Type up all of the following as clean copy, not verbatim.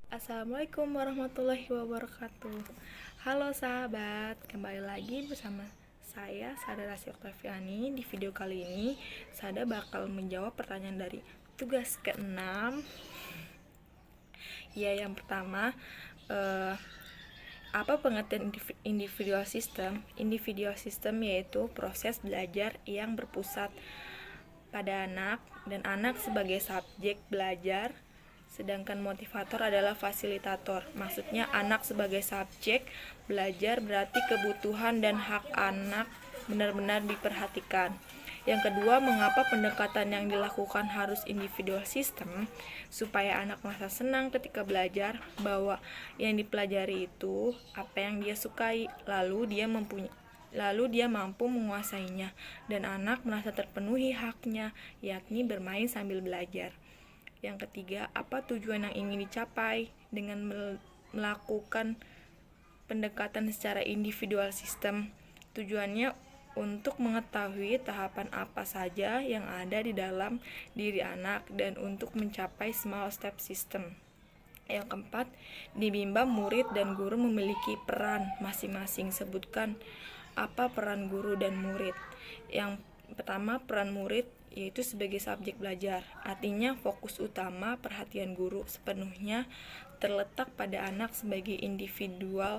Assalamualaikum warahmatullahi wabarakatuh. Halo sahabat, kembali lagi bersama saya Sada Rasya Oktaviani. Di video kali ini Sada bakal menjawab pertanyaan dari tugas ke-6. Ya, yang pertama, apa pengertian individual system? Individual system yaitu proses belajar yang berpusat pada anak dan anak sebagai subjek belajar, sedangkan motivator adalah fasilitator. Maksudnya anak sebagai subjek belajar berarti kebutuhan dan hak anak benar-benar diperhatikan. Yang kedua, mengapa pendekatan yang dilakukan harus individual system? Supaya anak merasa senang ketika belajar, bahwa yang dipelajari itu apa yang dia sukai, lalu dia mampu menguasainya, dan anak merasa terpenuhi haknya, yakni bermain sambil belajar. Yang ketiga, apa tujuan yang ingin dicapai dengan melakukan pendekatan secara individual system? Tujuannya untuk mengetahui tahapan apa saja yang ada di dalam diri anak dan untuk mencapai small step system. Yang keempat, di bimbang murid dan guru memiliki peran masing-masing. Sebutkan apa peran guru dan murid. Yang pertama, peran murid yaitu sebagai subjek belajar. Artinya fokus utama perhatian guru sepenuhnya terletak pada anak sebagai individu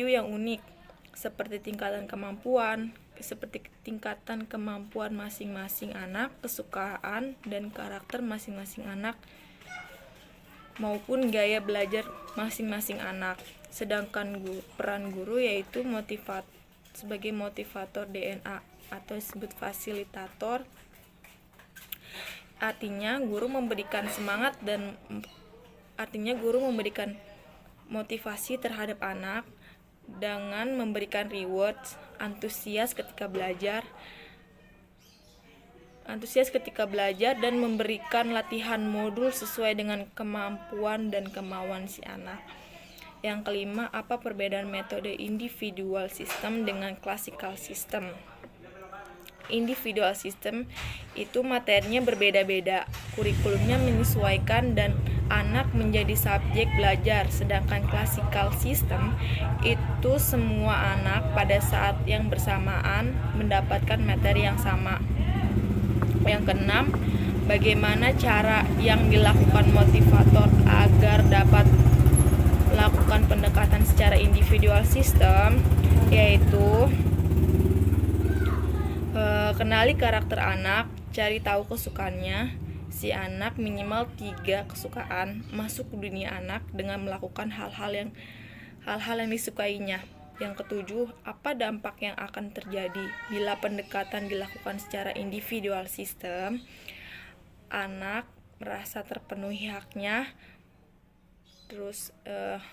yang unik, seperti tingkatan kemampuan masing-masing anak, kesukaan dan karakter masing-masing anak maupun gaya belajar masing-masing anak. Sedangkan peran guru yaitu sebagai motivator DNA atau disebut fasilitator. Artinya guru memberikan motivasi terhadap anak dengan memberikan reward, antusias ketika belajar dan memberikan latihan modul sesuai dengan kemampuan dan kemauan si anak. Yang kelima, apa perbedaan metode individual system dengan classical system? Individual system itu materinya berbeda-beda, kurikulumnya menyesuaikan dan anak menjadi subjek belajar, sedangkan classical system itu semua anak pada saat yang bersamaan mendapatkan materi yang sama. Yang keenam, bagaimana cara yang dilakukan motivator agar dapat melakukan pendekatan secara individual system, yaitu kenali karakter anak, cari tahu kesukaannya. Si anak minimal 3 kesukaan, masuk ke dunia anak dengan melakukan hal-hal yang disukainya. Yang ketujuh, apa dampak yang akan terjadi bila pendekatan dilakukan secara individual system? Anak merasa terpenuhi haknya, terus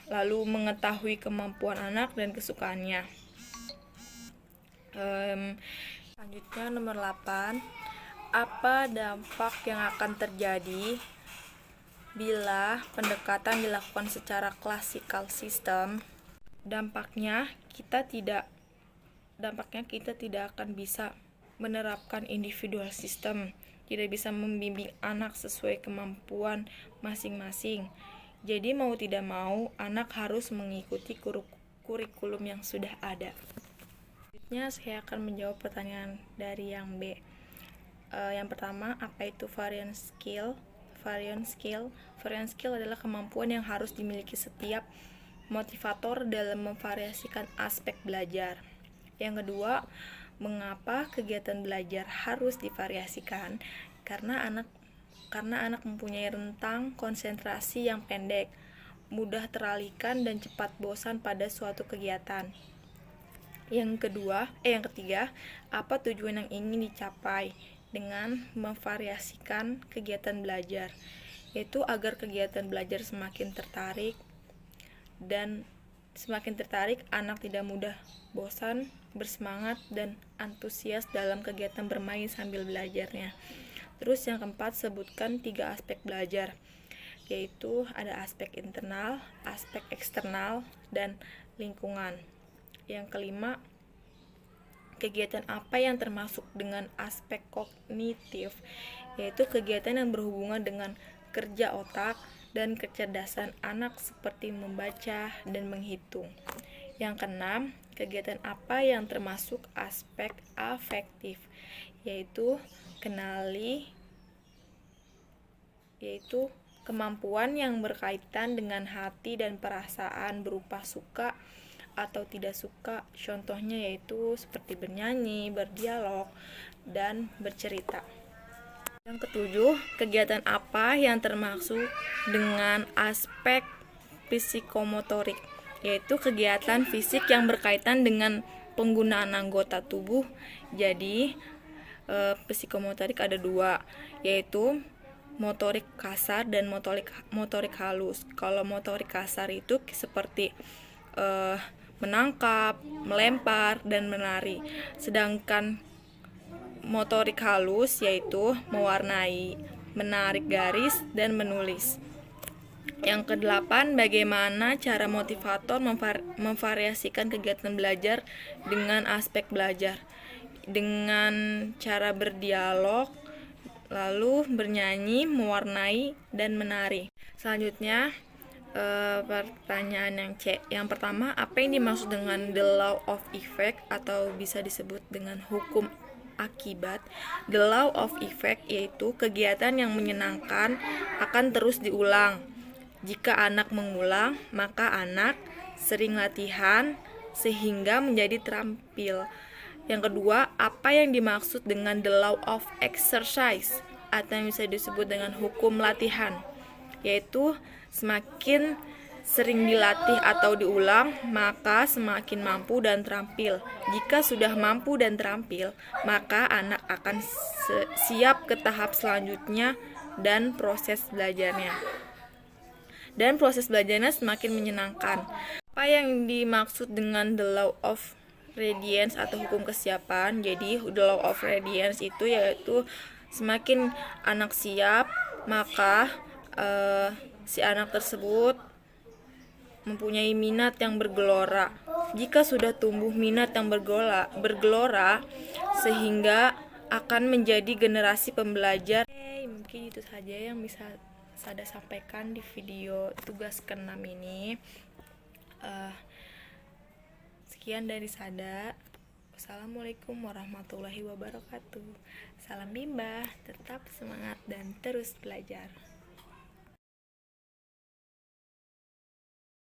lalu mengetahui kemampuan anak dan kesukaannya. Selanjutnya nomor 8, apa dampak yang akan terjadi bila pendekatan dilakukan secara classical system? Dampaknya kita tidak akan bisa menerapkan individual system, tidak bisa membimbing anak sesuai kemampuan masing-masing. Jadi mau tidak mau anak harus mengikuti kurikulum yang sudah ada. Selanjutnya saya akan menjawab pertanyaan dari yang B. Yang pertama, apa itu variant skill? Variant skill adalah kemampuan yang harus dimiliki setiap motivator dalam memvariasikan aspek belajar. Yang kedua, mengapa kegiatan belajar harus divariasikan? Karena anak mempunyai rentang konsentrasi yang pendek, mudah teralihkan dan cepat bosan pada suatu kegiatan. Yang ketiga, apa tujuan yang ingin dicapai dengan memvariasikan kegiatan belajar? Yaitu agar kegiatan belajar semakin tertarik, anak tidak mudah bosan, bersemangat dan antusias dalam kegiatan bermain sambil belajarnya. Terus yang keempat, sebutkan 3 aspek belajar, yaitu ada aspek internal, aspek eksternal, dan lingkungan. Yang kelima, kegiatan apa yang termasuk dengan aspek kognitif, yaitu kegiatan yang berhubungan dengan kerja otak dan kecerdasan anak seperti membaca dan menghitung. Yang keenam, kegiatan apa yang termasuk aspek afektif, yaitu kemampuan yang berkaitan dengan hati dan perasaan berupa suka atau tidak suka. Contohnya yaitu seperti bernyanyi, berdialog, dan bercerita. Yang ketujuh, kegiatan apa yang termasuk dengan aspek psikomotorik, yaitu kegiatan fisik yang berkaitan dengan penggunaan anggota tubuh. Jadi psikomotorik ada dua, yaitu motorik kasar dan motorik halus. Kalau motorik kasar itu seperti menangkap, melempar, dan menari. Sedangkan motorik halus yaitu mewarnai, menarik garis, dan menulis. Yang kedelapan, bagaimana cara motivator memvariasikan kegiatan belajar dengan aspek belajar? Dengan cara berdialog, lalu bernyanyi, mewarnai, dan menari. Selanjutnya, pertanyaan yang C. Yang pertama, apa yang dimaksud dengan the law of effect atau bisa disebut dengan hukum akibat? The law of effect yaitu kegiatan yang menyenangkan akan terus diulang. Jika anak mengulang, maka anak sering latihan sehingga menjadi terampil. Yang kedua, apa yang dimaksud dengan the law of exercise atau yang bisa disebut dengan hukum latihan? Yaitu semakin sering dilatih atau diulang, maka semakin mampu dan terampil. Jika sudah mampu dan terampil, maka anak akan siap ke tahap selanjutnya dan proses belajarnya semakin menyenangkan. Apa yang dimaksud dengan the law of readiness atau hukum kesiapan? Jadi the law of readiness itu yaitu semakin anak siap, maka si anak tersebut mempunyai minat yang bergelora. Jika sudah tumbuh minat yang bergelora sehingga akan menjadi generasi pembelajar. Mungkin itu saja yang bisa Sada sampaikan di video tugas ke-6 ini. Sekian dari Sada. Wassalamualaikum warahmatullahi wabarakatuh. Salam Bimba, tetap semangat dan terus belajar.